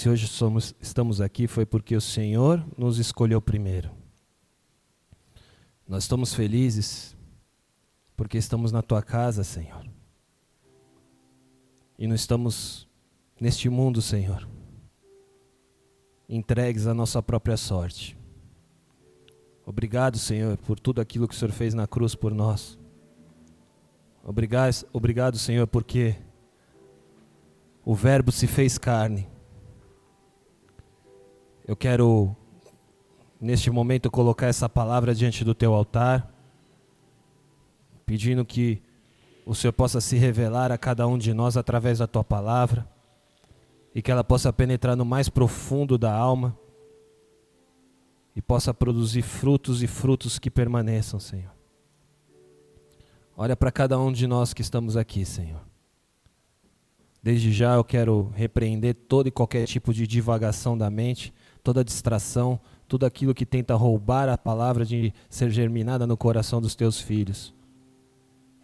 Se hoje estamos aqui foi porque o Senhor nos escolheu primeiro. Nós estamos felizes porque estamos na Tua casa, Senhor. E não estamos neste mundo, Senhor, entregues à nossa própria sorte. Obrigado, Senhor, por tudo aquilo que o Senhor fez na cruz por nós. Obrigado, Senhor, porque o Verbo se fez carne. Eu quero, neste momento, colocar essa palavra diante do Teu altar, pedindo que o Senhor possa se revelar a cada um de nós através da Tua palavra e que ela possa penetrar no mais profundo da alma e possa produzir frutos e frutos que permaneçam, Senhor. Olha para cada um de nós que estamos aqui, Senhor. Desde já eu quero repreender todo e qualquer tipo de divagação da mente, toda distração, tudo aquilo que tenta roubar a palavra de ser germinada no coração dos Teus filhos.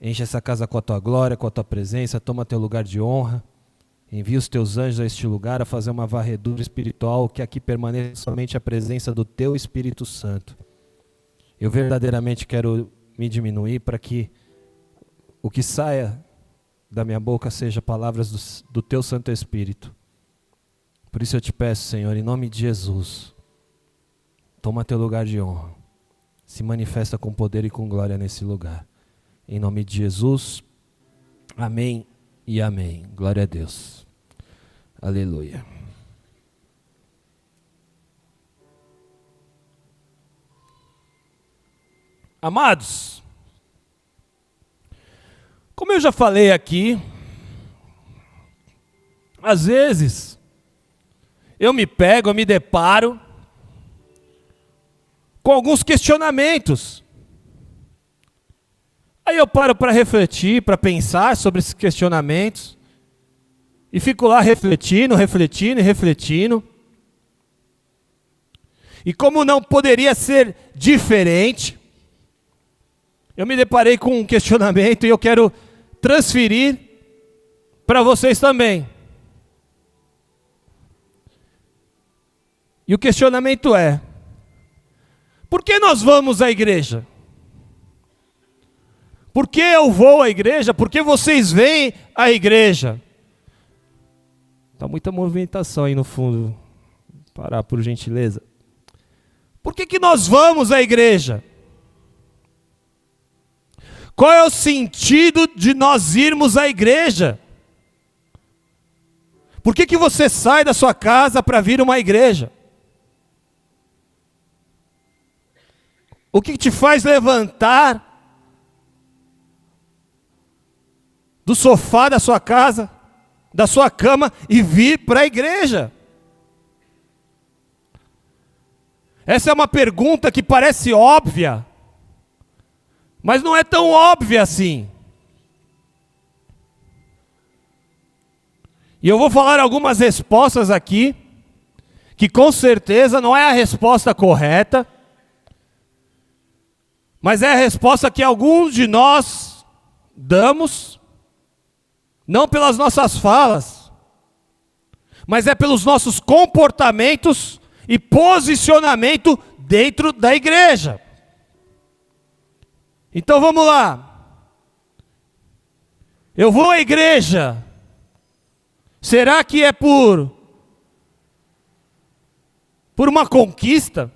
Enche essa casa com a Tua glória, com a Tua presença, toma Teu lugar de honra. Envia os Teus anjos a este lugar a fazer uma varredura espiritual, que aqui permaneça somente a presença do Teu Espírito Santo. Eu verdadeiramente quero me diminuir para que o que saia da minha boca seja palavras do Teu Santo Espírito. Por isso eu te peço, Senhor, em nome de Jesus, toma Teu lugar de honra. Se manifesta com poder e com glória nesse lugar. Em nome de Jesus, amém e amém. Glória a Deus. Aleluia. Amados, como eu já falei aqui, às vezes eu me deparo com alguns questionamentos. Aí eu paro para refletir, para pensar sobre esses questionamentos. E fico lá refletindo. E como não poderia ser diferente, eu me deparei com um questionamento e eu quero transferir para vocês também. E o questionamento é: por que nós vamos à igreja? Por que eu vou à igreja? Por que vocês vêm à igreja? Está muita movimentação aí no fundo. Parar, por gentileza. Por que nós vamos à igreja? Qual é o sentido de nós irmos à igreja? Por que você sai da sua casa para vir a uma igreja? O que te faz levantar do sofá da sua casa, da sua cama e vir para a igreja? Essa é uma pergunta que parece óbvia, mas não é tão óbvia assim. E eu vou falar algumas respostas aqui, que com certeza não é a resposta correta, mas é a resposta que alguns de nós damos, não pelas nossas falas, mas é pelos nossos comportamentos e posicionamento dentro da igreja. Então vamos lá. Eu vou à igreja. Será que é por uma conquista?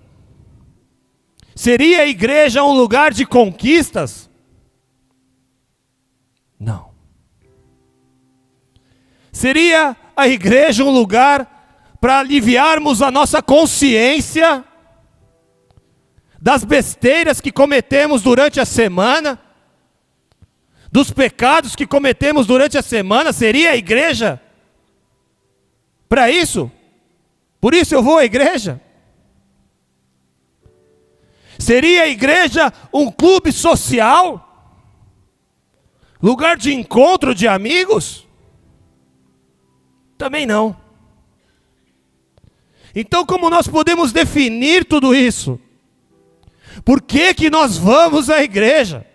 Seria a igreja um lugar de conquistas? Não. Seria a igreja um lugar para aliviarmos a nossa consciência das besteiras que cometemos durante a semana, dos pecados que cometemos durante a semana? Seria a igreja para isso? Por isso eu vou à igreja? Seria a igreja um clube social? Lugar de encontro de amigos? Também não. Então, como nós podemos definir tudo isso? Por que nós vamos à igreja?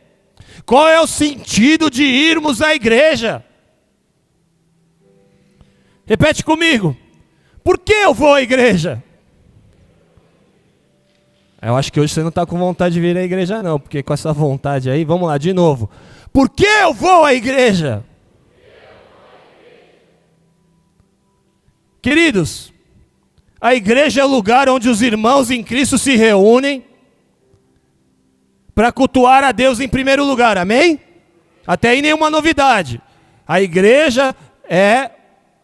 Qual é o sentido de irmos à igreja? Repete comigo. Por que eu vou à igreja? Eu acho que hoje você não está com vontade de vir à igreja não, porque com essa vontade aí, vamos lá, de novo. Por que eu vou à igreja? Queridos, a igreja é o lugar onde os irmãos em Cristo se reúnem para cultuar a Deus em primeiro lugar, amém? Até aí nenhuma novidade. A igreja é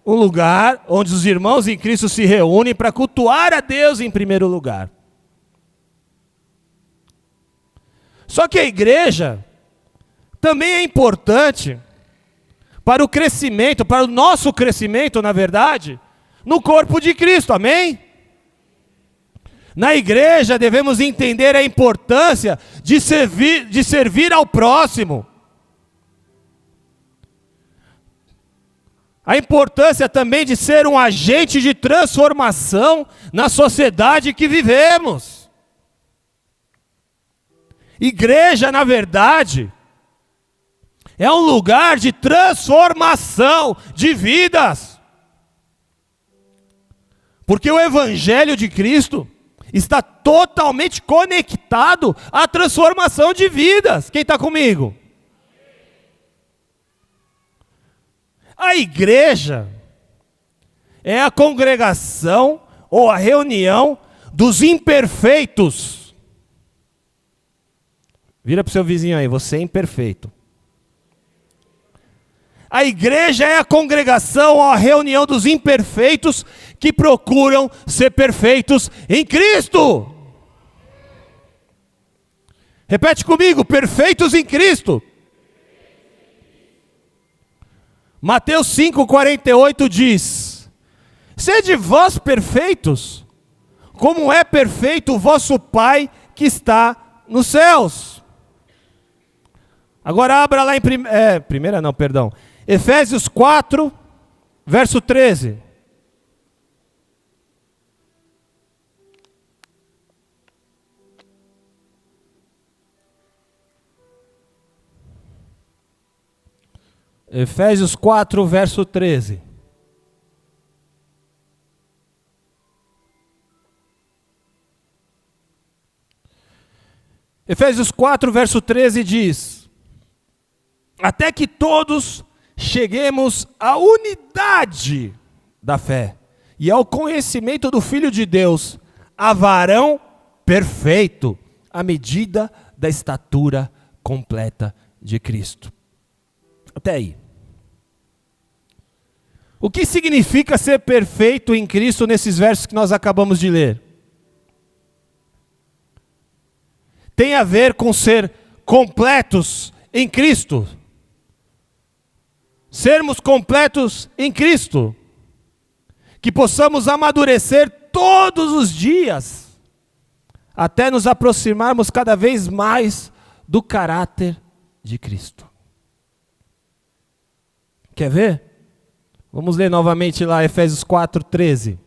o lugar onde os irmãos em Cristo se reúnem para cultuar a Deus em primeiro lugar. Só que a igreja também é importante para o crescimento, para o nosso crescimento, na verdade, no corpo de Cristo, amém? Na igreja devemos entender a importância de servir ao próximo. A importância também de ser um agente de transformação na sociedade que vivemos. Igreja, na verdade, é um lugar de transformação de vidas. Porque o Evangelho de Cristo está totalmente conectado à transformação de vidas. Quem está comigo? A igreja é a congregação ou a reunião dos imperfeitos. Vira para o seu vizinho aí, você é imperfeito. A igreja é a congregação ou a reunião dos imperfeitos que procuram ser perfeitos em Cristo. Repete comigo, perfeitos em Cristo. Mateus 5,48 diz: sede vós perfeitos, como é perfeito o vosso Pai que está nos céus. Agora abra lá em Efésios 4, verso 13. Efésios 4, verso 13. Efésios 4, verso 13 diz: até que todos cheguemos à unidade da fé e ao conhecimento do Filho de Deus, a varão perfeito, à medida da estatura completa de Cristo. Até aí. O que significa ser perfeito em Cristo nesses versos que nós acabamos de ler? Tem a ver com ser completos em Cristo. Sermos completos em Cristo. Que possamos amadurecer todos os dias, até nos aproximarmos cada vez mais do caráter de Cristo. Quer ver? Vamos ler novamente lá Efésios 4, 13.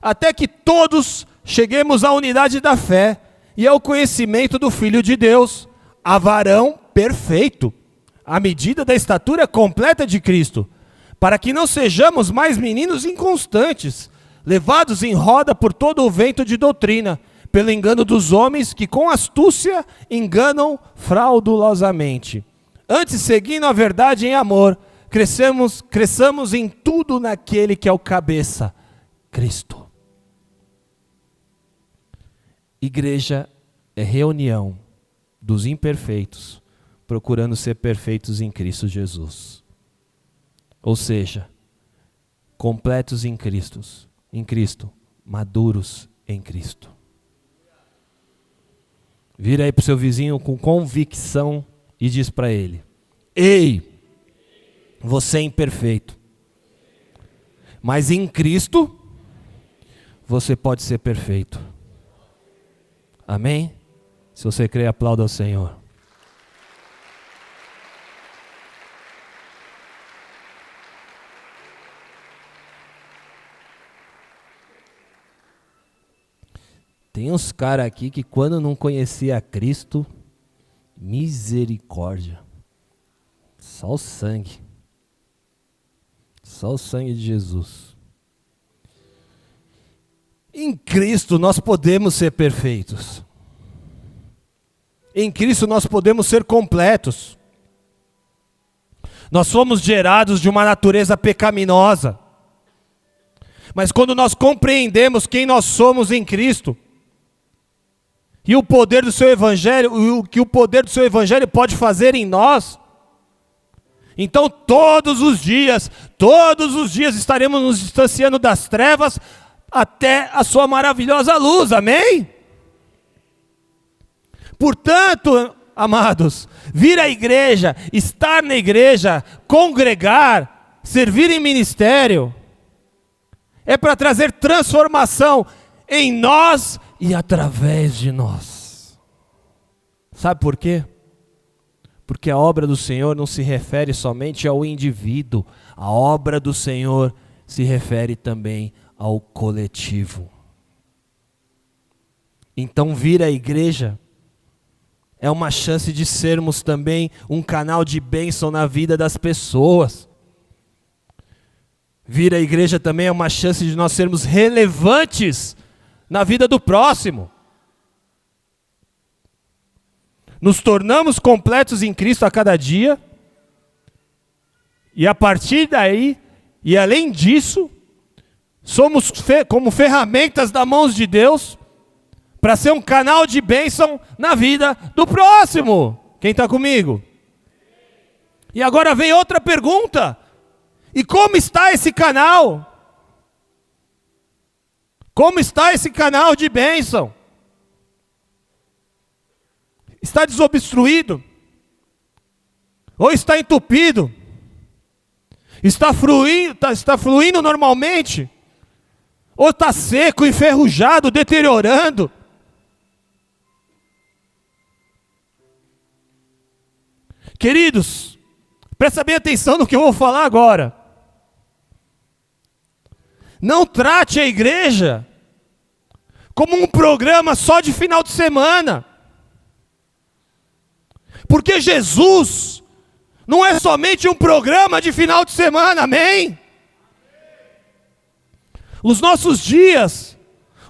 Até que todos cheguemos à unidade da fé e ao conhecimento do Filho de Deus, a varão perfeito, à medida da estatura completa de Cristo, para que não sejamos mais meninos inconstantes, levados em roda por todo o vento de doutrina, pelo engano dos homens que com astúcia enganam fraudulosamente. Antes, seguindo a verdade em amor, cresçamos em tudo naquele que é o cabeça, Cristo. Igreja é reunião dos imperfeitos, procurando ser perfeitos em Cristo Jesus. Ou seja, completos em Cristo, maduros em Cristo. Vira aí para o seu vizinho com convicção e diz para ele: ei, você é imperfeito, mas em Cristo você pode ser perfeito. Amém? Se você crê, aplauda ao Senhor. Tem uns caras aqui que quando não conhecia Cristo, misericórdia, só o sangue de Jesus. Em Cristo nós podemos ser perfeitos. Em Cristo nós podemos ser completos. Nós somos gerados de uma natureza pecaminosa. Mas quando nós compreendemos quem nós somos em Cristo, e o poder do seu Evangelho, o que o poder do seu Evangelho pode fazer em nós, então todos os dias estaremos nos distanciando das trevas até a sua maravilhosa luz, amém? Portanto, amados, vir à igreja, estar na igreja, congregar, servir em ministério, é para trazer transformação em nós e através de nós. Sabe por quê? Porque a obra do Senhor não se refere somente ao indivíduo, a obra do Senhor se refere também ao coletivo. Então vir à igreja é uma chance de sermos também um canal de bênção na vida das pessoas. Vir à igreja também é uma chance de nós sermos relevantes na vida do próximo. Nos tornamos completos em Cristo a cada dia. E a partir daí, e além disso, somos como ferramentas das mãos de Deus para ser um canal de bênção na vida do próximo. Quem está comigo? E agora vem outra pergunta. E como está esse canal? Como está esse canal de bênção? Está desobstruído? Ou está entupido? Está fluindo normalmente? Ou está seco, enferrujado, deteriorando? Queridos, presta bem atenção no que eu vou falar agora. Não trate a igreja como um programa só de final de semana. Porque Jesus não é somente um programa de final de semana, amém? Os nossos dias,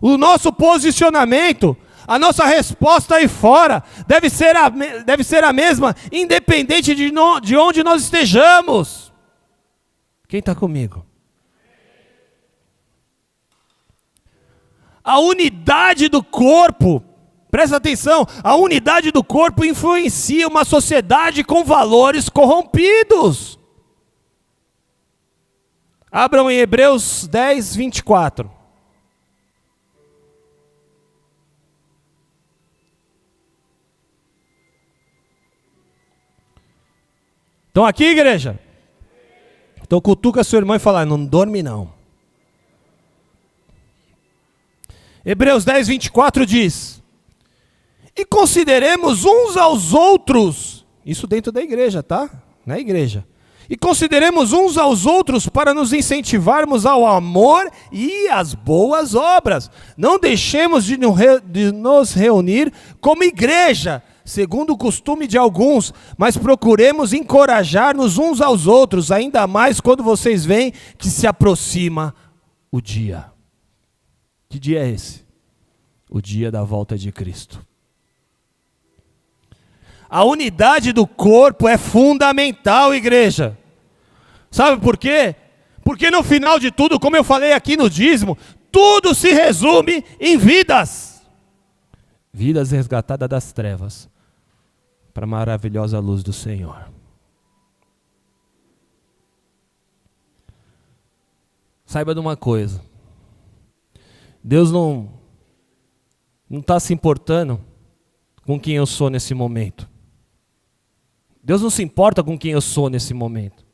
o nosso posicionamento, a nossa resposta aí fora deve ser a mesma, independente de onde nós estejamos. Quem está comigo? A unidade do corpo, presta atenção, a unidade do corpo influencia uma sociedade com valores corrompidos. Abram em Hebreus 10, 24. Estão aqui, igreja? Então cutuca seu irmão e fala, não dorme não. Hebreus 10, 24 diz: e consideremos uns aos outros, isso dentro da igreja, tá? Na igreja. E consideremos uns aos outros para nos incentivarmos ao amor e às boas obras. Não deixemos de nos reunir como igreja, segundo o costume de alguns, mas procuremos encorajar-nos uns aos outros, ainda mais quando vocês veem que se aproxima o dia. Que dia é esse? O dia da volta de Cristo. A unidade do corpo é fundamental, igreja. Sabe por quê? Porque no final de tudo, como eu falei aqui no dízimo, tudo se resume em vidas. Vidas resgatadas das trevas para a maravilhosa luz do Senhor. Saiba de uma coisa. Deus não está se importando com quem eu sou nesse momento. Deus não se importa com quem eu sou nesse momento.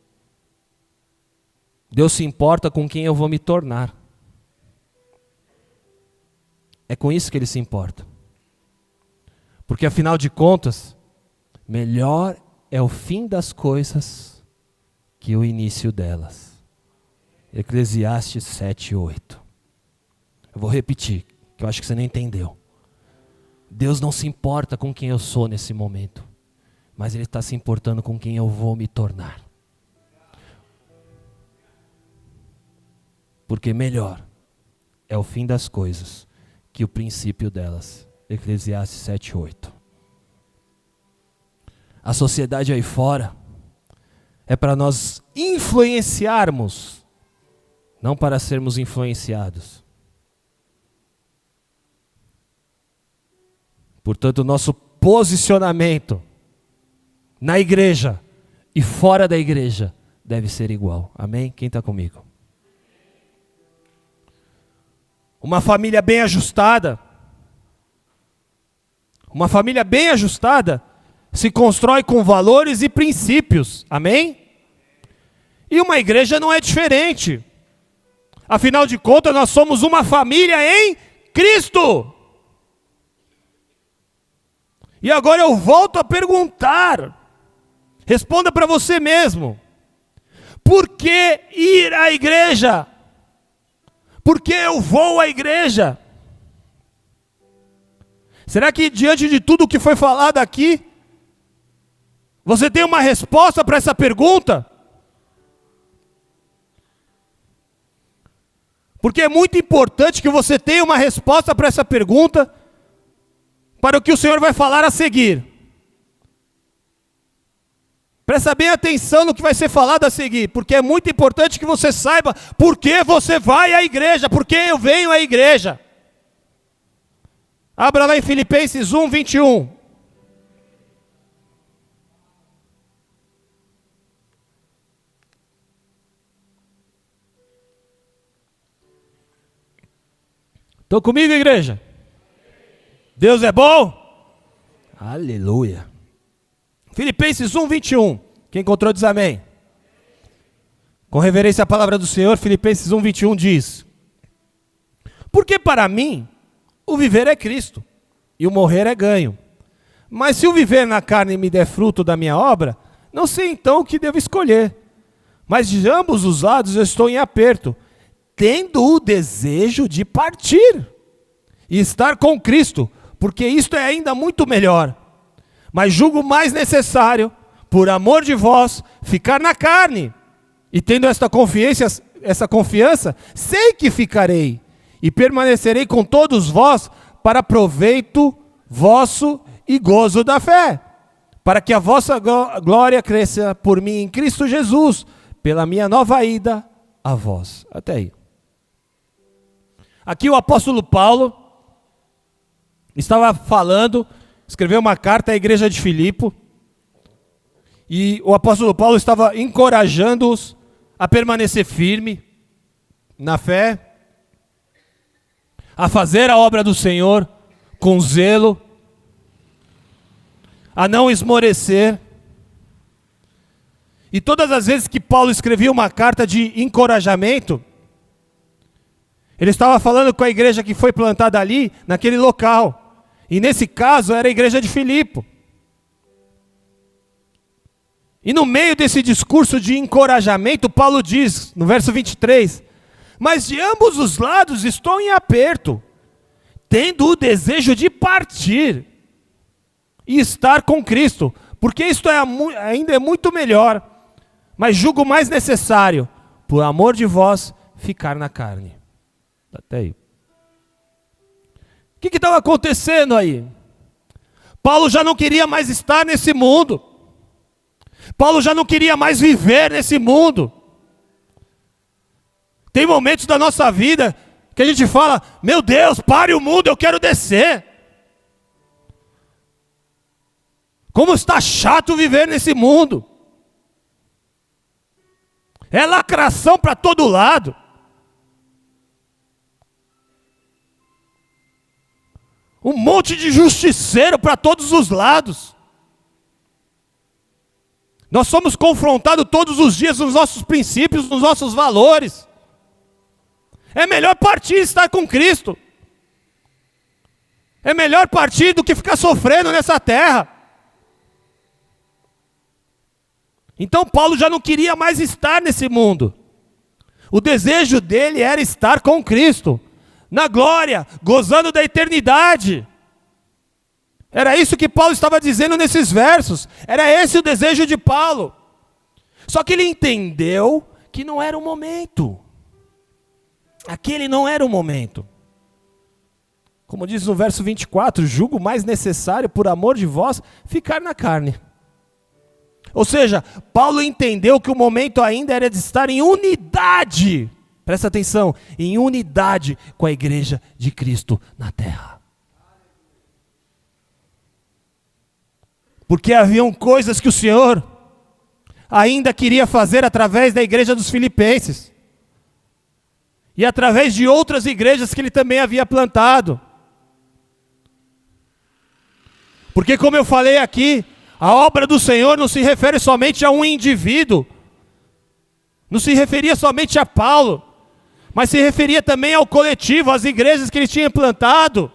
Deus se importa com quem eu vou me tornar. É com isso que Ele se importa. Porque afinal de contas, melhor é o fim das coisas que o início delas. Eclesiastes 7, 8. Eu vou repetir, que eu acho que você não entendeu. Deus não se importa com quem eu sou nesse momento, mas Ele está se importando com quem eu vou me tornar. Porque melhor é o fim das coisas que o princípio delas. Eclesiastes 7:8. A sociedade aí fora é para nós influenciarmos, não para sermos influenciados. Portanto, nosso posicionamento na igreja e fora da igreja deve ser igual. Amém? Quem está comigo? Uma família bem ajustada. Uma família bem ajustada se constrói com valores e princípios. Amém? E uma igreja não é diferente. Afinal de contas, nós somos uma família em Cristo. E agora eu volto a perguntar. Responda para você mesmo. Por que ir à igreja? Por que eu vou à igreja? Será que diante de tudo o que foi falado aqui, você tem uma resposta para essa pergunta? Porque é muito importante que você tenha uma resposta para essa pergunta, para o que o Senhor vai falar a seguir. Presta bem atenção no que vai ser falado a seguir, porque é muito importante que você saiba por que você vai à igreja, por que eu venho à igreja. Abra lá em Filipenses 1:21. Estão comigo, igreja? Deus é bom? Aleluia. Filipenses 1:21. Quem encontrou diz amém. Com reverência à palavra do Senhor, Filipenses 1:21 diz: porque para mim o viver é Cristo e o morrer é ganho. Mas se o viver na carne me der fruto da minha obra, não sei então o que devo escolher. Mas de ambos os lados eu estou em aperto, tendo o desejo de partir e estar com Cristo, porque isto é ainda muito melhor. Mas julgo mais necessário, por amor de vós, ficar na carne. E tendo esta confiança, sei que ficarei e permanecerei com todos vós para proveito vosso e gozo da fé, para que a vossa glória cresça por mim em Cristo Jesus, pela minha nova ida a vós. Até aí. Aqui o apóstolo Paulo estava falando, escreveu uma carta à igreja de Filipe, e o apóstolo Paulo estava encorajando-os a permanecer firme na fé, a fazer a obra do Senhor com zelo, a não esmorecer. E todas as vezes que Paulo escrevia uma carta de encorajamento, ele estava falando com a igreja que foi plantada ali, naquele local. E nesse caso era a igreja de Filipe. E no meio desse discurso de encorajamento, Paulo diz, no verso 23, mas de ambos os lados estou em aperto, tendo o desejo de partir e estar com Cristo, porque isto ainda é muito melhor, mas julgo mais necessário, por amor de vós, ficar na carne. Até aí. O que estava acontecendo aí? Paulo já não queria mais estar nesse mundo. Paulo já não queria mais viver nesse mundo. Tem momentos da nossa vida que a gente fala, meu Deus, pare o mundo, eu quero descer. Como está chato viver nesse mundo. É lacração para todo lado. Um monte de justiceiro para todos os lados. Nós somos confrontados todos os dias nos nossos princípios, nos nossos valores. É melhor partir e estar com Cristo. É melhor partir do que ficar sofrendo nessa terra. Então Paulo já não queria mais estar nesse mundo. O desejo dele era estar com Cristo, na glória, gozando da eternidade. Era isso que Paulo estava dizendo nesses versos. Era esse o desejo de Paulo. Só que ele entendeu que não era o momento. Aquele não era o momento. Como diz no verso 24, julgo mais necessário, por amor de vós, ficar na carne. Ou seja, Paulo entendeu que o momento ainda era de estar em unidade, presta atenção, em unidade com a igreja de Cristo na terra. Porque haviam coisas que o Senhor ainda queria fazer através da igreja dos Filipenses. E através de outras igrejas que ele também havia plantado. Porque como eu falei aqui, a obra do Senhor não se refere somente a um indivíduo. Não se referia somente a Paulo. Mas se referia também ao coletivo, às igrejas que ele tinha plantado.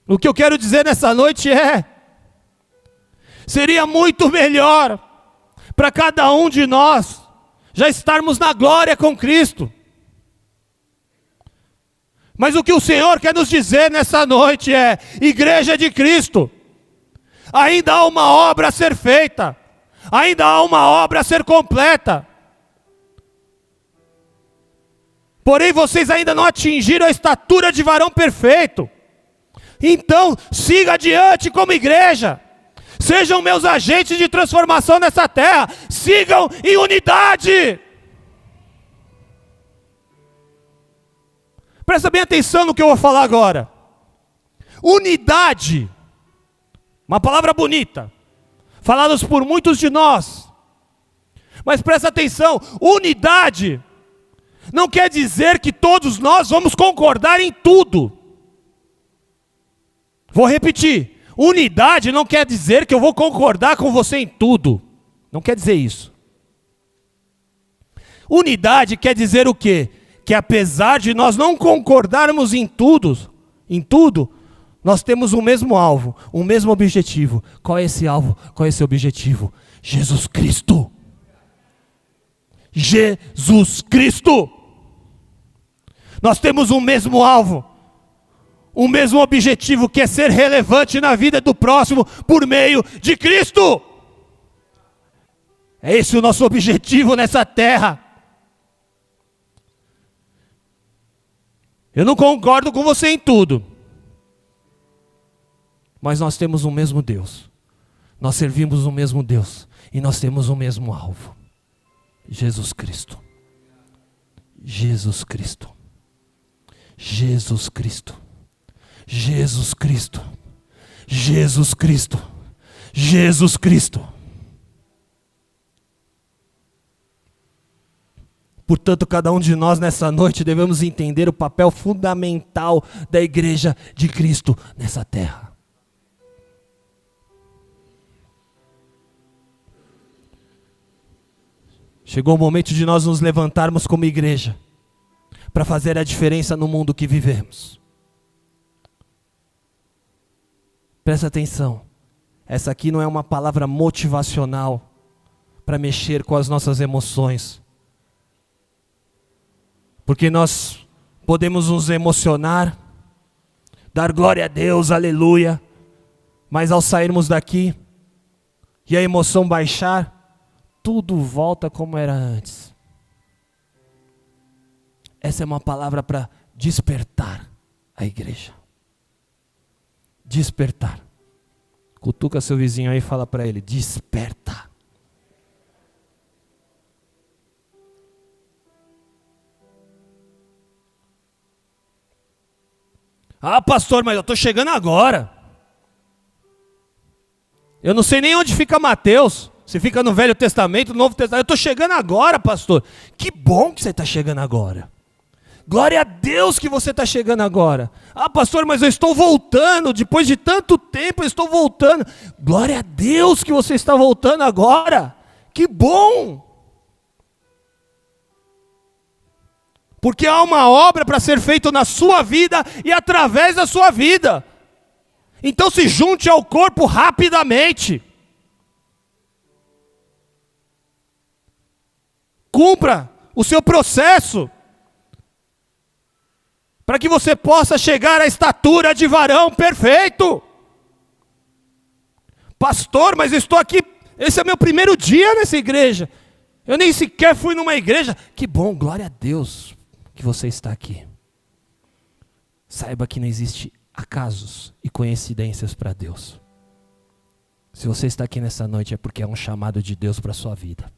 O que eu quero dizer nessa noite é: seria muito melhor para cada um de nós já estarmos na glória com Cristo. Mas o que o Senhor quer nos dizer nessa noite é: igreja de Cristo, ainda há uma obra a ser feita, ainda há uma obra a ser completa. Porém vocês ainda não atingiram a estatura de varão perfeito. Então siga adiante como igreja. Sejam meus agentes de transformação nessa terra. Sigam em unidade. Presta bem atenção no que eu vou falar agora. Unidade, uma palavra bonita, falada por muitos de nós. Mas presta atenção, unidade não quer dizer que todos nós vamos concordar em tudo. Vou repetir, unidade não quer dizer que eu vou concordar com você em tudo. Não quer dizer isso. Unidade quer dizer o quê? Que apesar de nós não concordarmos em tudo, nós temos o mesmo alvo, o mesmo objetivo. Qual é esse alvo? Qual é esse objetivo? Jesus Cristo. Jesus Cristo. Nós temos o mesmo alvo, o mesmo objetivo, que é ser relevante na vida do próximo por meio de Cristo. É esse o nosso objetivo nessa terra. Eu não concordo com você em tudo, mas nós temos o mesmo Deus, nós servimos o mesmo Deus, e nós temos o mesmo alvo: Jesus Cristo. Jesus Cristo. Jesus Cristo. Jesus Cristo. Jesus Cristo. Jesus Cristo. Portanto, cada um de nós nessa noite devemos entender o papel fundamental da igreja de Cristo nessa terra. Chegou o momento de nós nos levantarmos como igreja para fazer a diferença no mundo que vivemos. Presta atenção, essa aqui não é uma palavra motivacional para mexer com as nossas emoções. Porque nós podemos nos emocionar, dar glória a Deus, aleluia, mas ao sairmos daqui e a emoção baixar, tudo volta como era antes. Essa é uma palavra para despertar a igreja. Despertar. Cutuca seu vizinho aí e fala para ele: desperta. Ah, pastor, mas eu estou chegando agora. Eu não sei nem onde fica Mateus. Se fica no Velho Testamento, no Novo Testamento. Eu estou chegando agora, pastor. Que bom que você está chegando agora. Glória a Deus que você está chegando agora. Ah, pastor, mas eu estou voltando. Depois de tanto tempo eu estou voltando. Glória a Deus que você está voltando agora. Que bom. Porque há uma obra para ser feita na sua vida e através da sua vida. Então se junte ao corpo rapidamente. Cumpra o seu processo, para que você possa chegar à estatura de varão perfeito. Pastor, mas eu estou aqui, esse é meu primeiro dia nessa igreja. Eu nem sequer fui numa igreja. Que bom, glória a Deus que você está aqui. saiba que não existe acasos e coincidências para Deus. Se você está aqui nessa noite é porque é um chamado de Deus para a sua vida.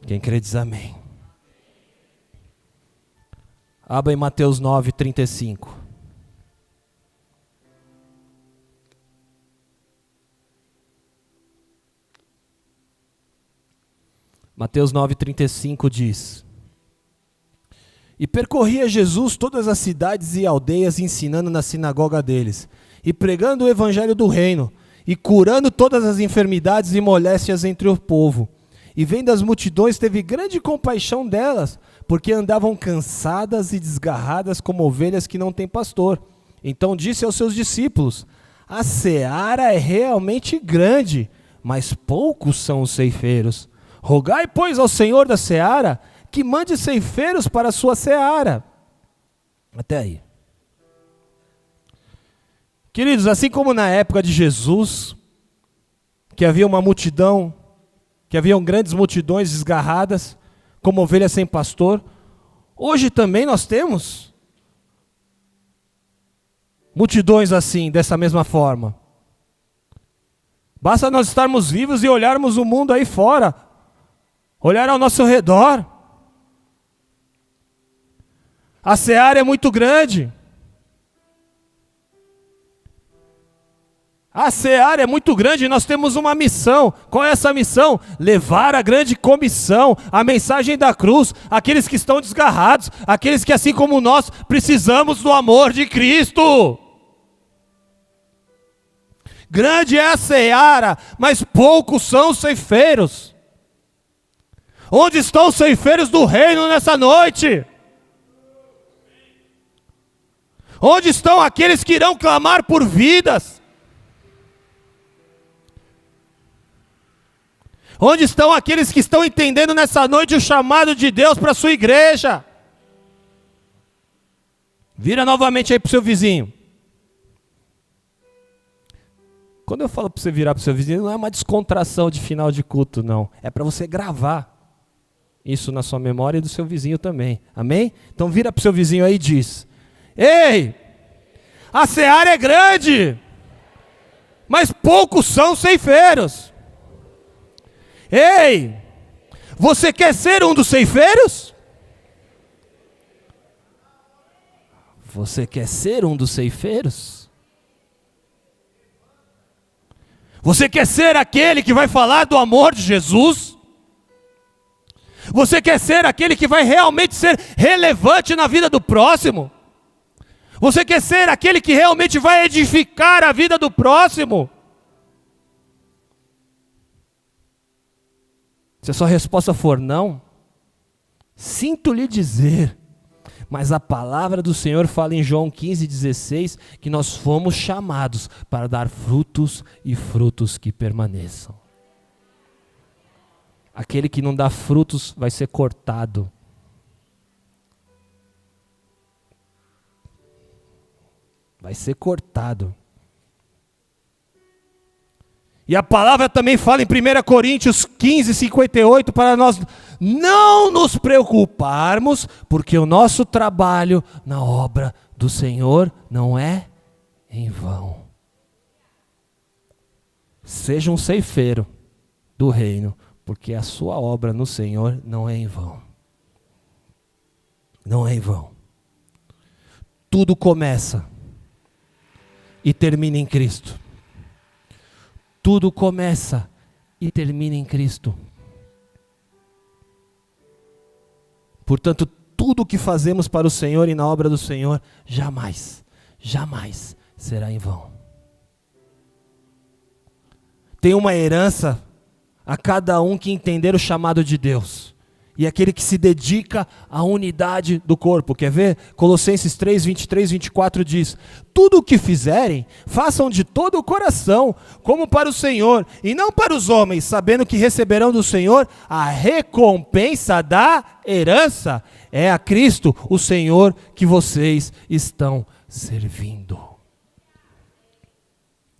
Quem crê diz amém. Abra em Mateus 9, 35. Mateus 9, 35 diz: E percorria Jesus todas as cidades e aldeias, ensinando na sinagoga deles, e pregando o evangelho do reino, e curando todas as enfermidades e moléstias entre o povo. E vendo as multidões, teve grande compaixão delas, porque andavam cansadas e desgarradas como ovelhas que não têm pastor. Então disse aos seus discípulos: A seara é realmente grande, mas poucos são os ceifeiros. Rogai, pois, ao Senhor da seara, que mande ceifeiros para a sua seara. Até aí. Queridos, assim como na época de Jesus, que havia uma multidão, que haviam grandes multidões desgarradas, como ovelhas sem pastor, hoje também nós temos multidões assim, dessa mesma forma. Basta nós estarmos vivos e olharmos o mundo aí fora, olhar ao nosso redor. A seara é muito grande. A seara é muito grande e nós temos uma missão. Qual é essa missão? Levar a grande comissão, a mensagem da cruz, àqueles que estão desgarrados, aqueles que assim como nós precisamos do amor de Cristo. Grande é a seara, mas poucos são os ceifeiros. Onde estão os ceifeiros do reino nessa noite? Onde estão aqueles que irão clamar por vidas? Onde estão aqueles que estão entendendo nessa noite o chamado de Deus para a sua igreja? Vira novamente aí para o seu vizinho. Quando eu falo para você virar para o seu vizinho, não é uma descontração de final de culto, não. É para você gravar isso na sua memória e do seu vizinho também. Amém? Então vira para o seu vizinho aí e diz: Ei, a seara é grande, mas poucos são ceifeiros. Ei, você quer ser um dos ceifeiros? Você quer ser um dos ceifeiros? Você quer ser aquele que vai falar do amor de Jesus? Você quer ser aquele que vai realmente ser relevante na vida do próximo? Você quer ser aquele que realmente vai edificar a vida do próximo? Se a sua resposta for não, sinto lhe dizer, mas a palavra do Senhor fala em João 15,16, que nós fomos chamados para dar frutos e frutos que permaneçam. Aquele que não dá frutos vai ser cortado. Vai ser cortado. E a palavra também fala em 1 Coríntios 15:58, para nós não nos preocuparmos, porque o nosso trabalho na obra do Senhor não é em vão. Seja um ceifeiro do reino, porque a sua obra no Senhor não é em vão. Não é em vão. Tudo começa e termina em Cristo. Tudo começa e termina em Cristo. Portanto, tudo o que fazemos para o Senhor e na obra do Senhor, jamais, jamais será em vão. Tem uma herança a cada um que entender o chamado de Deus. E aquele que se dedica à unidade do corpo. Quer ver? Colossenses 3, 23, 24 diz: Tudo o que fizerem, façam de todo o coração, como para o Senhor, e não para os homens, sabendo que receberão do Senhor a recompensa da herança. É a Cristo, o Senhor, que vocês estão servindo.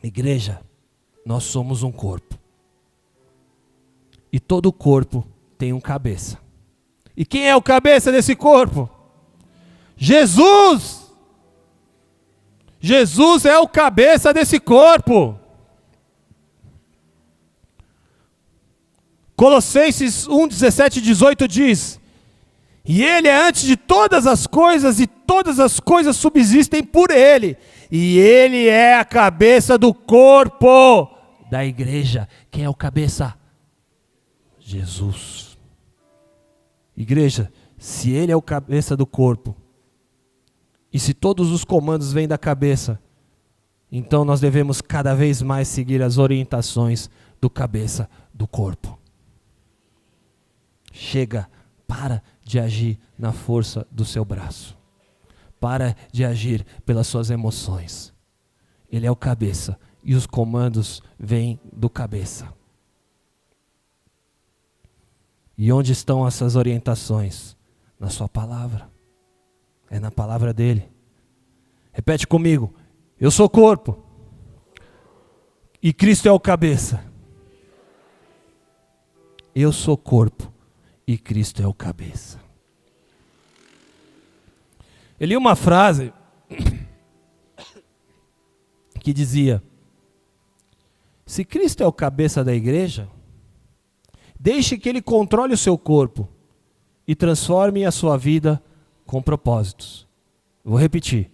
Igreja, nós somos um corpo. E todo o corpo tem um cabeça. E quem é o cabeça desse corpo? Jesus! Jesus é o cabeça desse corpo. Colossenses 1, 17 e 18 diz: e Ele é antes de todas as coisas, e todas as coisas subsistem por Ele. E Ele é a cabeça do corpo da igreja. Quem é o cabeça? Jesus. Igreja, se Ele é o cabeça do corpo, e se todos os comandos vêm da cabeça, então nós devemos cada vez mais seguir as orientações do cabeça do corpo. Chega, para de agir na força do seu braço. Para de agir pelas suas emoções. Ele é o cabeça e os comandos vêm do cabeça. E onde estão essas orientações? Na sua palavra. É na palavra dele. Repete comigo. Eu sou corpo. E Cristo é o cabeça. Eu sou corpo. E Cristo é o cabeça. Eu li uma frase que dizia: se Cristo é o cabeça da igreja, deixe que Ele controle o seu corpo e transforme a sua vida com propósitos. Vou repetir.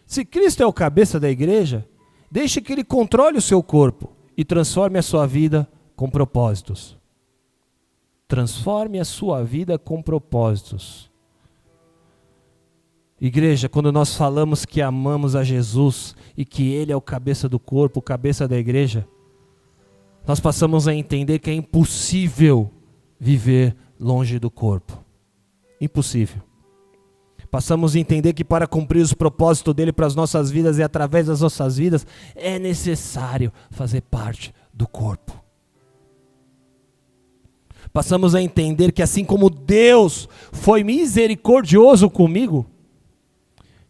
Se Cristo é o cabeça da igreja, deixe que Ele controle o seu corpo e transforme a sua vida com propósitos. Transforme a sua vida com propósitos. Igreja, quando nós falamos que amamos a Jesus e que Ele é o cabeça do corpo, o cabeça da igreja, nós passamos a entender que é impossível viver longe do corpo. Impossível. Passamos a entender que para cumprir os propósitos dele para as nossas vidas e através das nossas vidas, é necessário fazer parte do corpo. Passamos a entender que assim como Deus foi misericordioso comigo,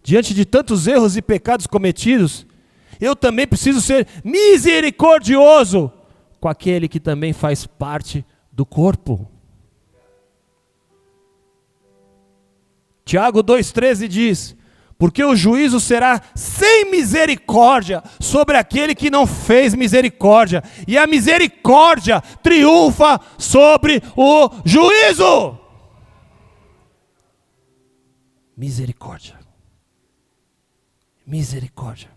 diante de tantos erros e pecados cometidos, eu também preciso ser misericordioso com aquele que também faz parte do corpo. Tiago 2,13 diz: porque o juízo será sem misericórdia sobre aquele que não fez misericórdia, e a misericórdia triunfa sobre o juízo. Misericórdia. Misericórdia.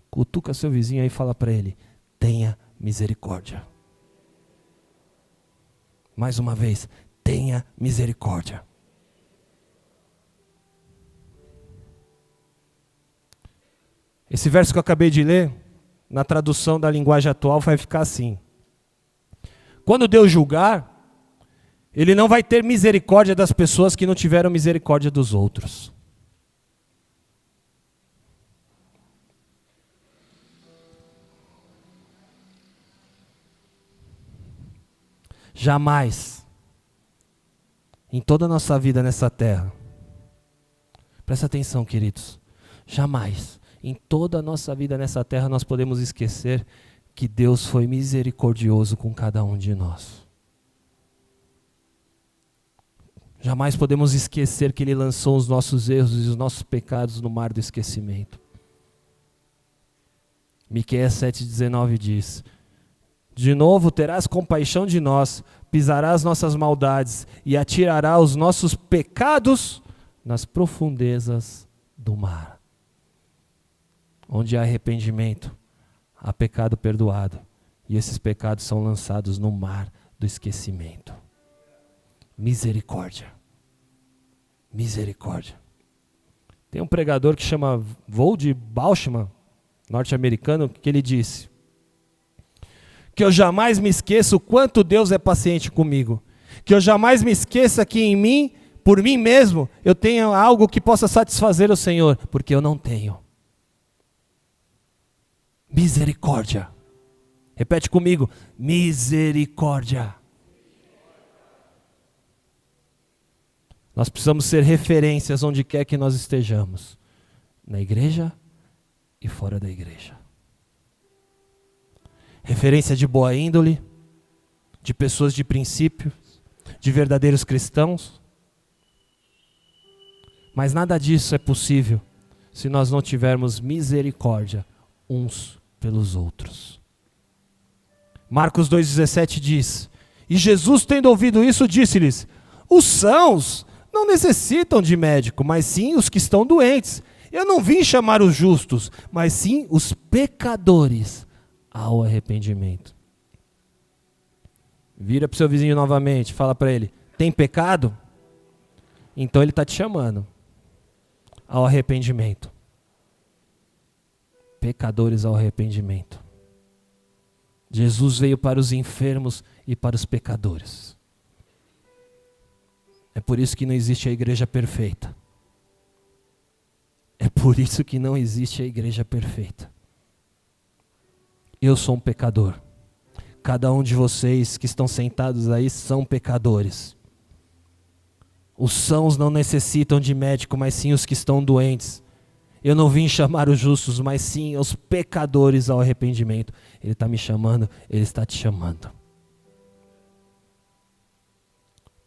Cutuca seu vizinho aí e fala para ele: tenha misericórdia. Mais uma vez, tenha misericórdia. Esse verso que eu acabei de ler, na tradução da linguagem atual, vai ficar assim: quando Deus julgar, Ele não vai ter misericórdia das pessoas que não tiveram misericórdia dos outros. Jamais, em toda a nossa vida nessa terra, presta atenção, queridos, jamais, em toda a nossa vida nessa terra, nós podemos esquecer que Deus foi misericordioso com cada um de nós. Jamais podemos esquecer que Ele lançou os nossos erros e os nossos pecados no mar do esquecimento. Miqueias 7,19 diz: de novo terás compaixão de nós, pisarás nossas maldades e atirará os nossos pecados nas profundezas do mar. Onde há arrependimento, há pecado perdoado, e esses pecados são lançados no mar do esquecimento. Misericórdia. Misericórdia. Tem um pregador que chama Vold Bauchman, norte-americano, que ele disse: que eu jamais me esqueça o quanto Deus é paciente comigo. Que eu jamais me esqueça que em mim, por mim mesmo, eu tenho algo que possa satisfazer o Senhor, porque eu não tenho. Misericórdia. Repete comigo: misericórdia. Nós precisamos ser referências onde quer que nós estejamos, na igreja e fora da igreja. Referência de boa índole, de pessoas de princípio, de verdadeiros cristãos. Mas nada disso é possível se nós não tivermos misericórdia uns pelos outros. Marcos 2,17 diz: E Jesus, tendo ouvido isso, disse-lhes: Os sãos não necessitam de médico, mas sim os que estão doentes. Eu não vim chamar os justos, mas sim os pecadores ao arrependimento. Vira para o seu vizinho novamente, fala para ele: tem pecado? Então ele está te chamando ao arrependimento. Pecadores ao arrependimento. Jesus veio para os enfermos e para os pecadores. É por isso que não existe a igreja perfeita. É por isso que não existe a igreja perfeita. Eu sou um pecador. Cada um de vocês que estão sentados aí são pecadores. Os sãos não necessitam de médico, mas sim os que estão doentes. Eu não vim chamar os justos, mas sim os pecadores ao arrependimento. Ele está me chamando, Ele está te chamando.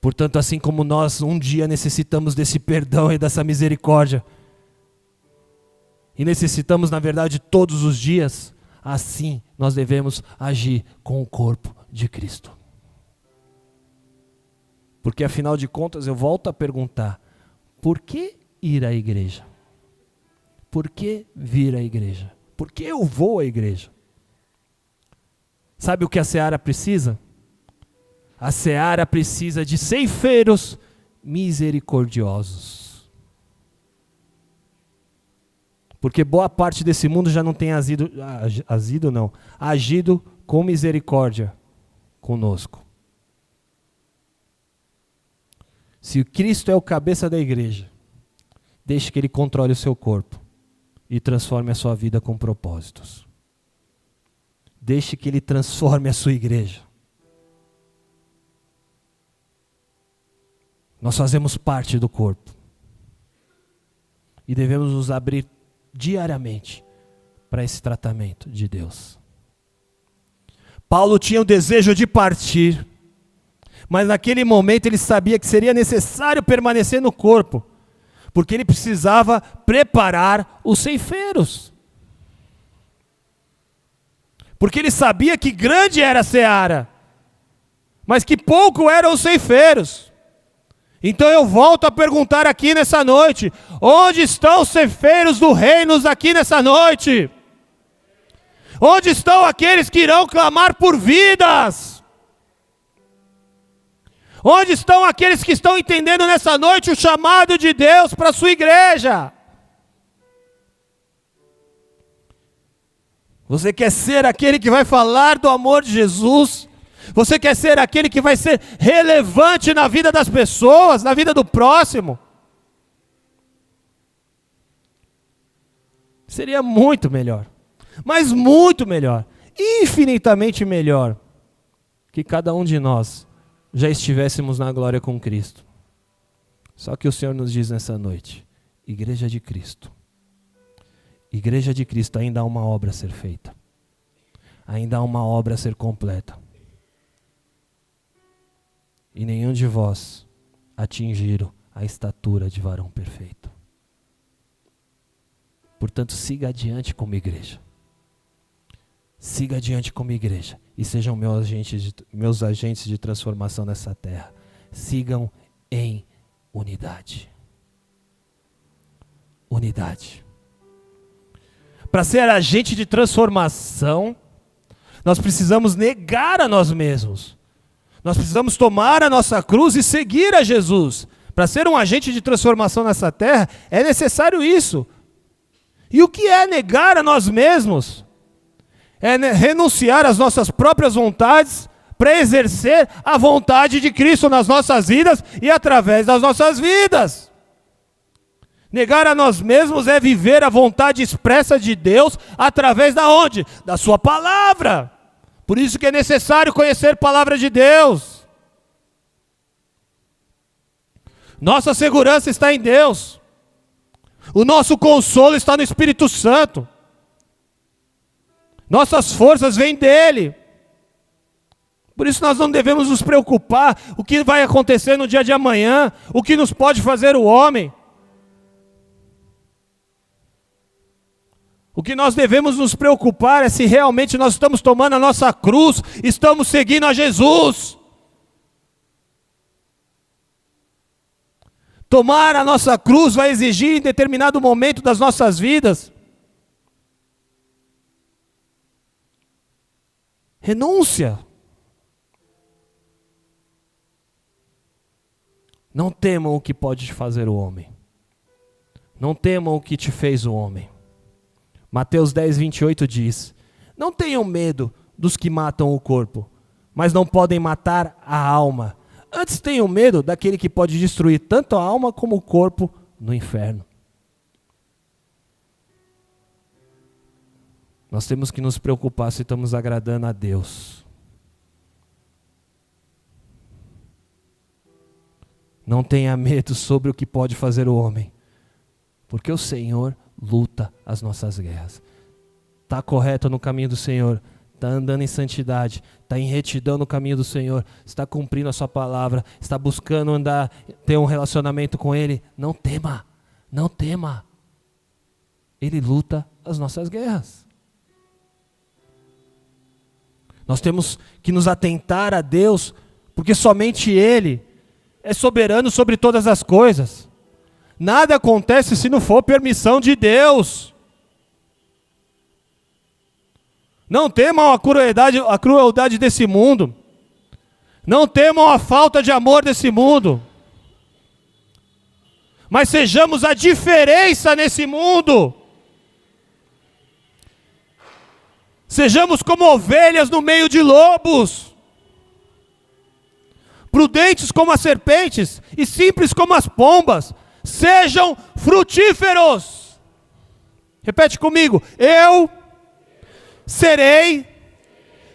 Portanto, assim como nós um dia necessitamos desse perdão e dessa misericórdia, e necessitamos, na verdade, todos os dias, assim nós devemos agir com o corpo de Cristo. Porque afinal de contas eu volto a perguntar: por que ir à igreja? Por que vir à igreja? Por que eu vou à igreja? Sabe o que a seara precisa? A seara precisa de ceifeiros misericordiosos. Porque boa parte desse mundo já não tem agido com misericórdia conosco. Se Cristo é o cabeça da igreja, deixe que Ele controle o seu corpo e transforme a sua vida com propósitos. Deixe que Ele transforme a sua igreja. Nós fazemos parte do corpo e devemos nos abrir diariamente para esse tratamento de Deus. Paulo tinha o desejo de partir, mas naquele momento ele sabia que seria necessário permanecer no corpo, porque ele precisava preparar os ceifeiros. Porque ele sabia que grande era a seara, mas que pouco eram os ceifeiros. Então eu volto a perguntar aqui nessa noite: onde estão os ceifeiros do reino aqui nessa noite? Onde estão aqueles que irão clamar por vidas? Onde estão aqueles que estão entendendo nessa noite o chamado de Deus para a sua igreja? Você quer ser aquele que vai falar do amor de Jesus? Você quer ser aquele que vai ser relevante na vida das pessoas, na vida do próximo? Seria muito melhor, mas muito melhor, infinitamente melhor, que cada um de nós já estivéssemos na glória com Cristo. Só que o Senhor nos diz nessa noite: Igreja de Cristo, ainda há uma obra a ser feita, ainda há uma obra a ser completa. E nenhum de vós atingiram a estatura de varão perfeito. Portanto, siga adiante como igreja. Siga adiante como igreja. E sejam meus agentes de transformação nessa terra. Sigam em unidade. Unidade. Para ser agente de transformação, nós precisamos negar a nós mesmos. Nós precisamos tomar a nossa cruz e seguir a Jesus. Para ser um agente de transformação nessa terra, é necessário isso. E o que é negar a nós mesmos? É renunciar às nossas próprias vontades para exercer a vontade de Cristo nas nossas vidas e através das nossas vidas. Negar a nós mesmos é viver a vontade expressa de Deus através da onde? Da sua palavra. Por isso que é necessário conhecer a palavra de Deus. Nossa segurança está em Deus. O nosso consolo está no Espírito Santo. Nossas forças vêm dele. Por isso nós não devemos nos preocupar o que vai acontecer no dia de amanhã, o que nos pode fazer o homem. O que nós devemos nos preocupar é se realmente nós estamos tomando a nossa cruz, estamos seguindo a Jesus. Tomar a nossa cruz vai exigir em determinado momento das nossas vidas renúncia. Não temam o que pode te fazer o homem. Não temam o que te fez o homem. Mateus 10, 28 diz: não tenham medo dos que matam o corpo, mas não podem matar a alma. Antes tenham medo daquele que pode destruir tanto a alma como o corpo no inferno. Nós temos que nos preocupar se estamos agradando a Deus. Não tenha medo sobre o que pode fazer o homem, porque o Senhor luta as nossas guerras. Está correto no caminho do Senhor, está andando em santidade, está em retidão no caminho do Senhor, está cumprindo a sua palavra, está buscando andar, ter um relacionamento com Ele. Não tema, não tema. Ele luta as nossas guerras. Nós temos que nos atentar a Deus, porque somente Ele é soberano sobre todas as coisas. Nada acontece se não for permissão de Deus. Não temam a crueldade desse mundo. Não temam a falta de amor desse mundo. Mas sejamos a diferença nesse mundo. Sejamos como ovelhas no meio de lobos. Prudentes como as serpentes e simples como as pombas. Sejam frutíferos. Repete comigo. Eu serei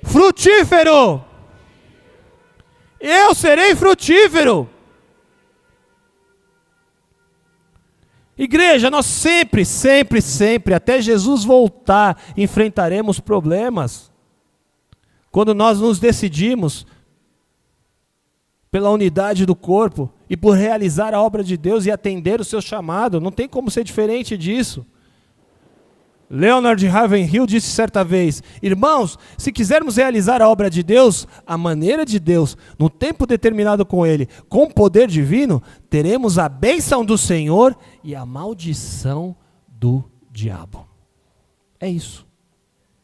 frutífero. Eu serei frutífero. Igreja, nós sempre, até Jesus voltar, enfrentaremos problemas. Quando nós nos decidimos pela unidade do corpo e por realizar a obra de Deus e atender o seu chamado, não tem como ser diferente disso. Leonard Ravenhill disse certa vez: irmãos, se quisermos realizar a obra de Deus, a maneira de Deus, no tempo determinado com Ele, com o poder divino, teremos a bênção do Senhor e a maldição do diabo. É isso.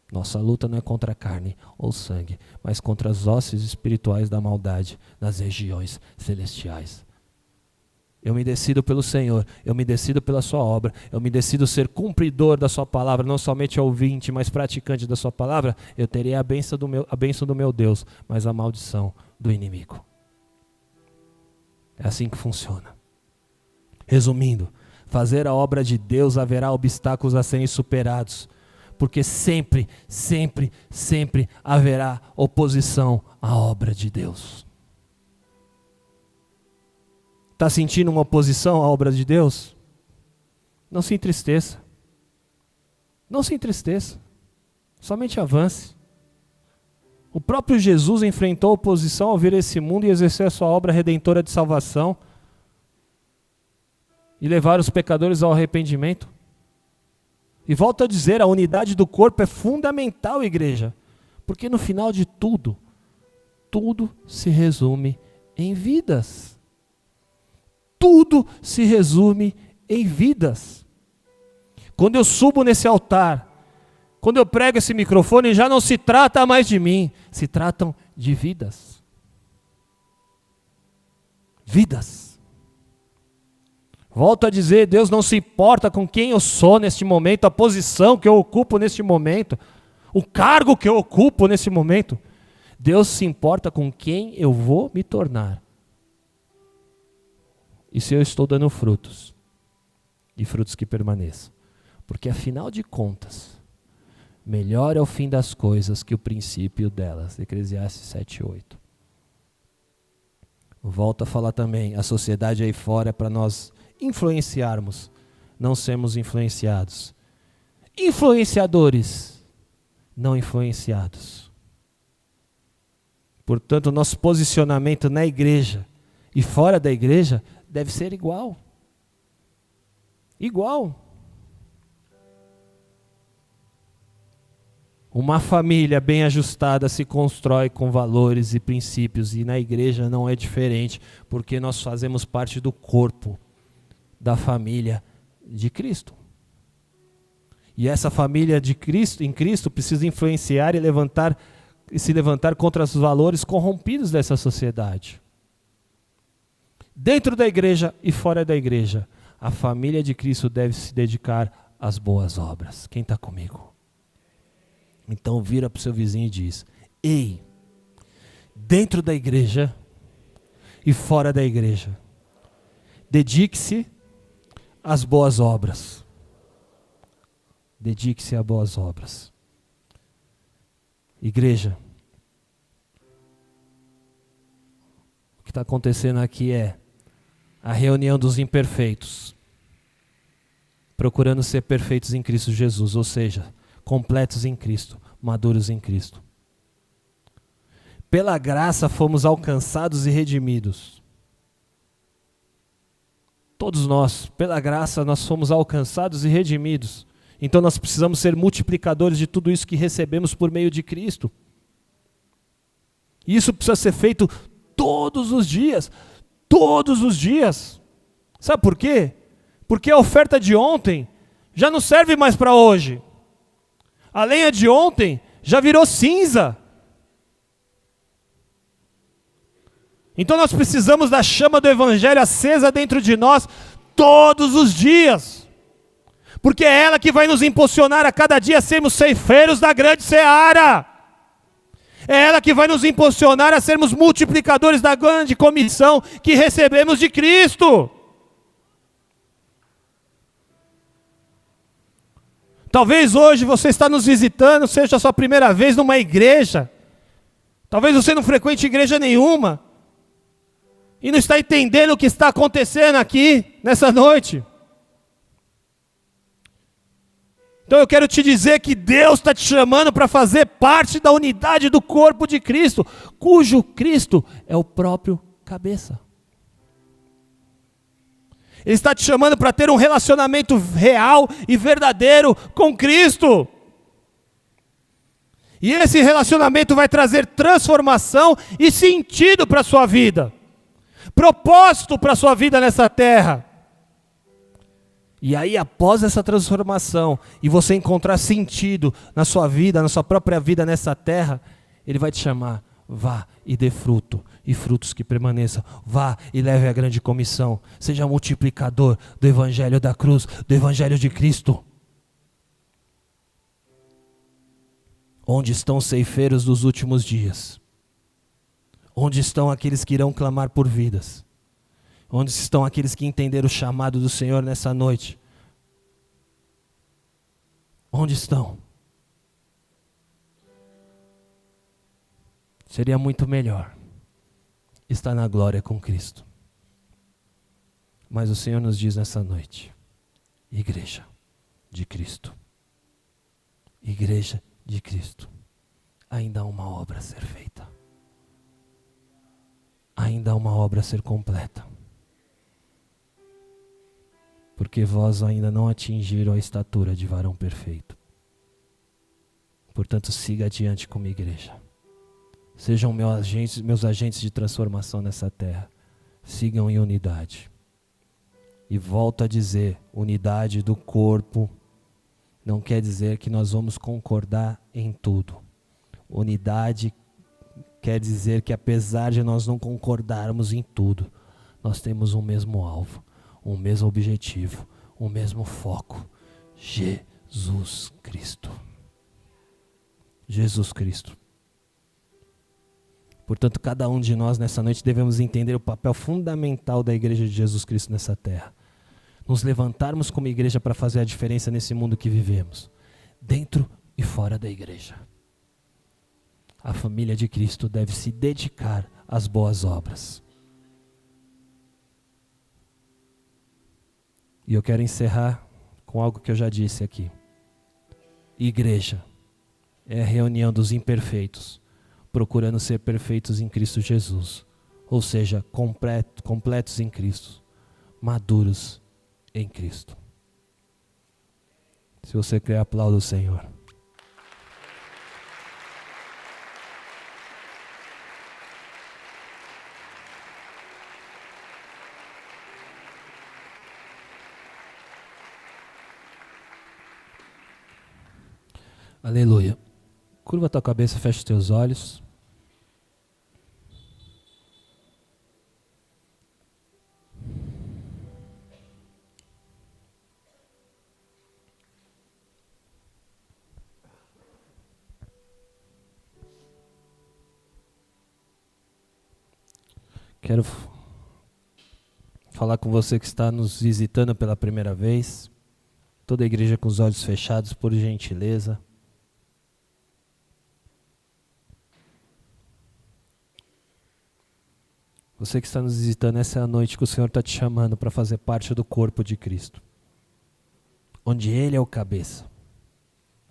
Nossa luta não é contra a carne ou sangue, mas contra as hostes espirituais da maldade nas regiões celestiais. Eu me decido pelo Senhor, eu me decido pela sua obra, eu me decido ser cumpridor da sua palavra, não somente ouvinte, mas praticante da sua palavra. Eu terei a bênção do meu Deus, mas a maldição do inimigo. É assim que funciona. Resumindo, fazer a obra de Deus haverá obstáculos a serem superados, porque sempre haverá oposição à obra de Deus. Está sentindo uma oposição à obra de Deus? Não se entristeça. Não se entristeça. Somente avance. O próprio Jesus enfrentou oposição ao vir a esse mundo e exercer a sua obra redentora de salvação e levar os pecadores ao arrependimento. E volto a dizer, a unidade do corpo é fundamental, igreja, porque no final de tudo se resume em vidas. Tudo se resume em vidas. Quando eu subo nesse altar, quando eu prego esse microfone, já não se trata mais de mim, se tratam de vidas. Vidas. Volto a dizer, Deus não se importa com quem eu sou neste momento, a posição que eu ocupo neste momento, o cargo que eu ocupo nesse momento. Deus se importa com quem eu vou me tornar. E se eu estou dando frutos, e frutos que permaneçam. Porque afinal de contas, melhor é o fim das coisas que o princípio delas. Eclesiastes 7:8. Volto a falar também, a sociedade aí fora é para nós influenciarmos, não sermos influenciados. Influenciadores, não influenciados. Portanto, nosso posicionamento na igreja e fora da igreja deve ser igual. Igual. Uma família bem ajustada se constrói com valores e princípios, e na igreja não é diferente, porque nós fazemos parte do corpo da família de Cristo. E essa família de Cristo, em Cristo, precisa influenciar e se levantar contra os valores corrompidos dessa sociedade. Dentro da igreja e fora da igreja, a família de Cristo deve se dedicar às boas obras. Quem está comigo? Então vira para o seu vizinho e diz: ei, dentro da igreja e fora da igreja, dedique-se às boas obras. Dedique-se a boas obras. Igreja, o que está acontecendo aqui é a reunião dos imperfeitos, procurando ser perfeitos em Cristo Jesus, ou seja, completos em Cristo, maduros em Cristo. Pela graça fomos alcançados e redimidos. Todos nós, pela graça, nós fomos alcançados e redimidos. Então nós precisamos ser multiplicadores de tudo isso que recebemos por meio de Cristo. E isso precisa ser feito todos os dias. Todos os dias. Sabe por quê? Porque a oferta de ontem já não serve mais para hoje. A lenha de ontem já virou cinza. Então nós precisamos da chama do Evangelho acesa dentro de nós todos os dias. Porque é ela que vai nos impulsionar a cada dia a sermos ceifeiros da grande seara. É ela que vai nos impulsionar a sermos multiplicadores da grande comissão que recebemos de Cristo. Talvez hoje você está nos visitando, seja a sua primeira vez numa igreja. Talvez você não frequente igreja nenhuma. E não está entendendo o que está acontecendo aqui, nessa noite. Então eu quero te dizer que Deus está te chamando para fazer parte da unidade do corpo de Cristo, cujo Cristo é o próprio cabeça. Ele está te chamando para ter um relacionamento real e verdadeiro com Cristo. E esse relacionamento vai trazer transformação e sentido para a sua vida. Propósito para a sua vida nessa terra. E aí, após essa transformação, e você encontrar sentido na sua vida, na sua própria vida nessa terra, Ele vai te chamar: vá e dê fruto, e frutos que permaneçam. Vá e leve a grande comissão. Seja multiplicador do Evangelho da cruz, do Evangelho de Cristo. Onde estão os ceifeiros dos últimos dias? Onde estão aqueles que irão clamar por vidas? Onde estão aqueles que entenderam o chamado do Senhor nessa noite? Onde estão? Seria muito melhor estar na glória com Cristo. Mas o Senhor nos diz nessa noite: igreja de Cristo. Igreja de Cristo. Ainda há uma obra a ser feita. Ainda há uma obra a ser completa. Porque vós ainda não atingiram a estatura de varão perfeito. Portanto, siga adiante como igreja. Sejam meus agentes de transformação nessa terra. Sigam em unidade. E volto a dizer, unidade do corpo não quer dizer que nós vamos concordar em tudo. Unidade quer dizer que apesar de nós não concordarmos em tudo, nós temos um mesmo alvo. Um mesmo objetivo, um mesmo foco: Jesus Cristo. Jesus Cristo. Portanto, cada um de nós nessa noite devemos entender o papel fundamental da igreja de Jesus Cristo nessa terra. Nos levantarmos como igreja para fazer a diferença nesse mundo que vivemos, dentro e fora da igreja. A família de Cristo deve se dedicar às boas obras. E eu quero encerrar com algo que eu já disse aqui. Igreja é a reunião dos imperfeitos, procurando ser perfeitos em Cristo Jesus. Ou seja, completos em Cristo, maduros em Cristo. Se você quer, aplauda o Senhor. Aleluia. Curva a tua cabeça, fecha os teus olhos. Quero falar com você que está nos visitando pela primeira vez. Toda a igreja com os olhos fechados, por gentileza. Você que está nos visitando, essa é a noite que o Senhor está te chamando para fazer parte do corpo de Cristo. Onde Ele é o cabeça.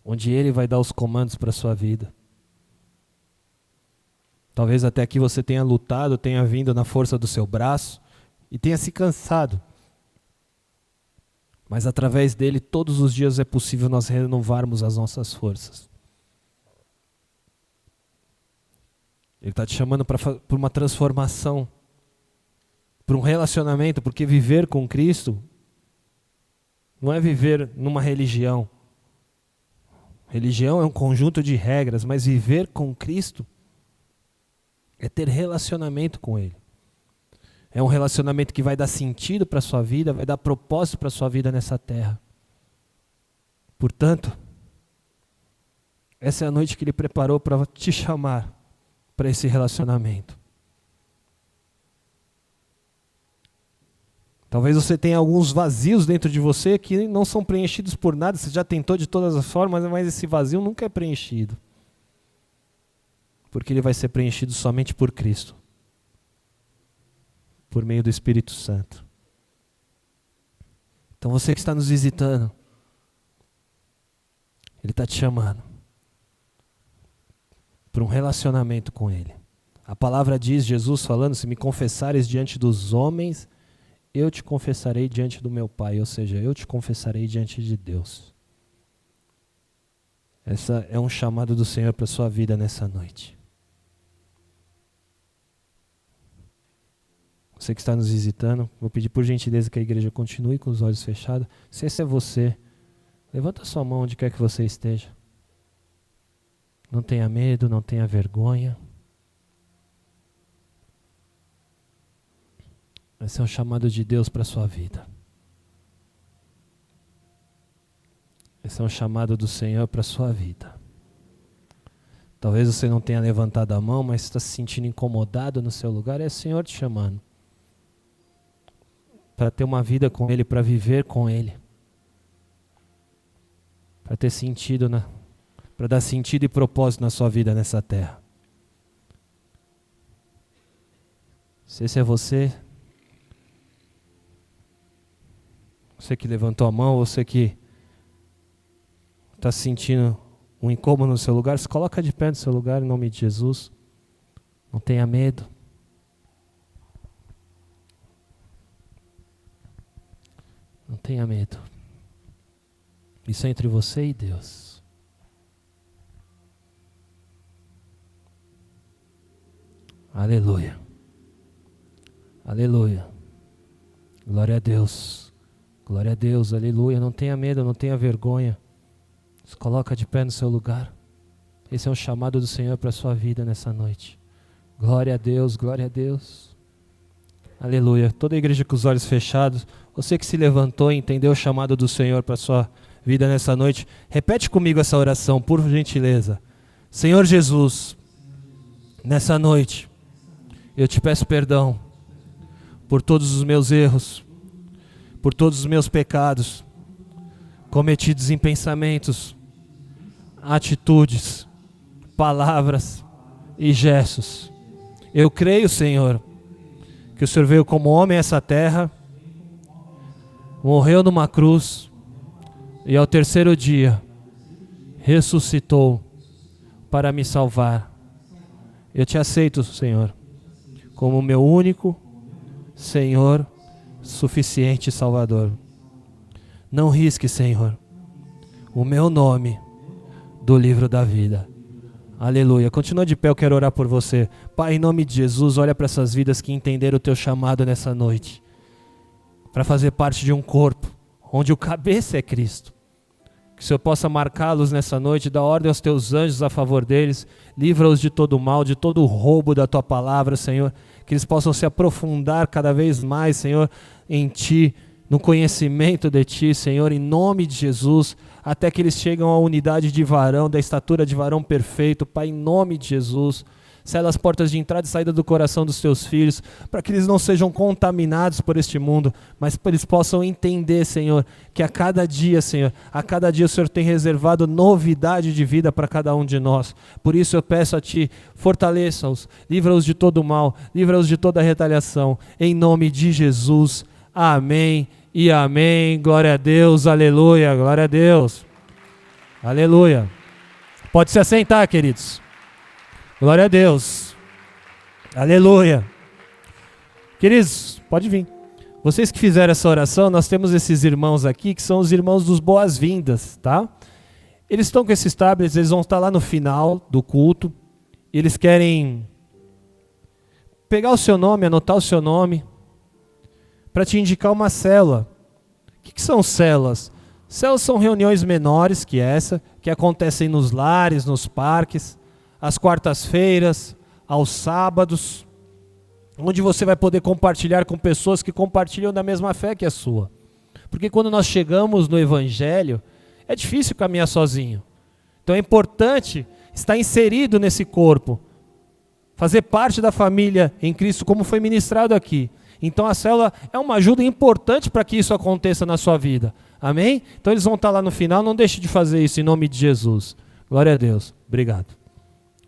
Onde Ele vai dar os comandos para a sua vida. Talvez até aqui você tenha lutado, tenha vindo na força do seu braço e tenha se cansado. Mas através dele, todos os dias é possível nós renovarmos as nossas forças. Ele está te chamando para uma transformação, para um relacionamento, porque viver com Cristo não é viver numa religião. Religião é um conjunto de regras, mas viver com Cristo é ter relacionamento com Ele. É um relacionamento que vai dar sentido para a sua vida, vai dar propósito para a sua vida nessa terra. Portanto, essa é a noite que Ele preparou para te chamar para esse relacionamento. Talvez você tenha alguns vazios dentro de você que não são preenchidos por nada, você já tentou de todas as formas, mas esse vazio nunca é preenchido. Porque ele vai ser preenchido somente por Cristo. Por meio do Espírito Santo. Então você que está nos visitando, Ele está te chamando para um relacionamento com Ele. A palavra diz, Jesus falando, se me confessares diante dos homens, eu te confessarei diante do meu Pai, ou seja, eu te confessarei diante de Deus. Essa é um chamado do Senhor para a sua vida nessa noite. Você que está nos visitando, vou pedir por gentileza que a igreja continue com os olhos fechados. Se esse é você, levanta sua mão onde quer que você esteja. Não tenha medo, não tenha vergonha. Esse é um chamado de Deus para a sua vida. Esse é um chamado do Senhor para a sua vida. Talvez você não tenha levantado a mão, mas está se sentindo incomodado no seu lugar. É o Senhor te chamando. Para ter uma vida com Ele, para viver com Ele. Para ter sentido, para dar sentido e propósito na sua vida nessa terra. Se esse é você que levantou a mão, você que está sentindo um incômodo no seu lugar, se coloca de pé no seu lugar em nome de Jesus. Não tenha medo. Não tenha medo. Isso é entre você e Deus. Aleluia. Aleluia. Glória a Deus. Glória a Deus. Aleluia. Não tenha medo, não tenha vergonha. Se coloca de pé no seu lugar. Esse é um chamado do Senhor para a sua vida nessa noite. Glória a Deus, glória a Deus. Aleluia. Toda a igreja com os olhos fechados. Você que se levantou e entendeu o chamado do Senhor para a sua vida nessa noite, repete comigo essa oração, por gentileza. Senhor Jesus, nessa noite, eu te peço perdão por todos os meus erros, por todos os meus pecados, cometidos em pensamentos, atitudes, palavras e gestos. Eu creio, Senhor, que o Senhor veio como homem a essa terra, morreu numa cruz e ao terceiro dia ressuscitou para me salvar. Eu te aceito, Senhor, como meu único Senhor, suficiente Salvador. Não risque, Senhor, o meu nome do livro da vida. Aleluia. Continua de pé, eu quero orar por você. Pai, em nome de Jesus, olha para essas vidas que entenderam o teu chamado nessa noite. Para fazer parte de um corpo, onde o cabeça é Cristo. Que o Senhor possa marcá-los nessa noite, dar ordem aos teus anjos a favor deles, livra-os de todo o mal, de todo o roubo da tua palavra, Senhor. Que eles possam se aprofundar cada vez mais, Senhor, em Ti, no conhecimento de Ti, Senhor, em nome de Jesus, até que eles cheguem à unidade de varão, da estatura de varão perfeito, Pai, em nome de Jesus. Sela as portas de entrada e saída do coração dos teus filhos, para que eles não sejam contaminados por este mundo, mas para eles possam entender, Senhor, que a cada dia, Senhor, a cada dia o Senhor tem reservado novidade de vida para cada um de nós. Por isso eu peço a Ti, fortaleça-os, livra-os de todo o mal, livra-os de toda a retaliação, em nome de Jesus. Amém e amém. Glória a Deus, aleluia, glória a Deus. Aleluia. Pode se assentar, queridos. Glória a Deus. Aleluia. Queridos, pode vir. Vocês que fizeram essa oração, nós temos esses irmãos aqui, que são os irmãos dos boas-vindas, tá? Eles estão com esses tablets, eles vão estar lá no final do culto. Eles querem pegar o seu nome, anotar o seu nome, para te indicar uma célula. O que são células? Células são reuniões menores que essa, que acontecem nos lares, nos parques, às quartas-feiras, aos sábados, onde você vai poder compartilhar com pessoas que compartilham da mesma fé que a sua. Porque quando nós chegamos no Evangelho, é difícil caminhar sozinho. Então é importante estar inserido nesse corpo, fazer parte da família em Cristo, como foi ministrado aqui. Então a célula é uma ajuda importante para que isso aconteça na sua vida. Amém? Então eles vão estar lá no final, não deixe de fazer isso em nome de Jesus. Glória a Deus. Obrigado.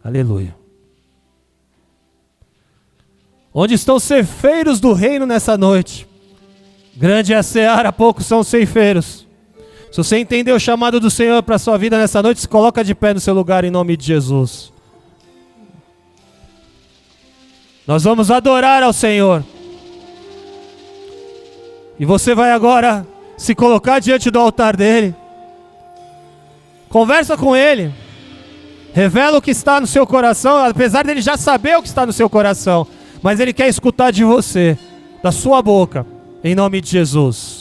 Aleluia. Onde estão os ceifeiros do reino nessa noite? Grande é a seara, poucos são os ceifeiros. Se você entendeu o chamado do Senhor para a sua vida nessa noite, se coloca de pé no seu lugar em nome de Jesus. Nós vamos adorar ao Senhor. E você vai agora se colocar diante do altar dele. Conversa com ele. Revela o que está no seu coração, apesar dele já saber o que está no seu coração. Mas ele quer escutar de você, da sua boca, em nome de Jesus.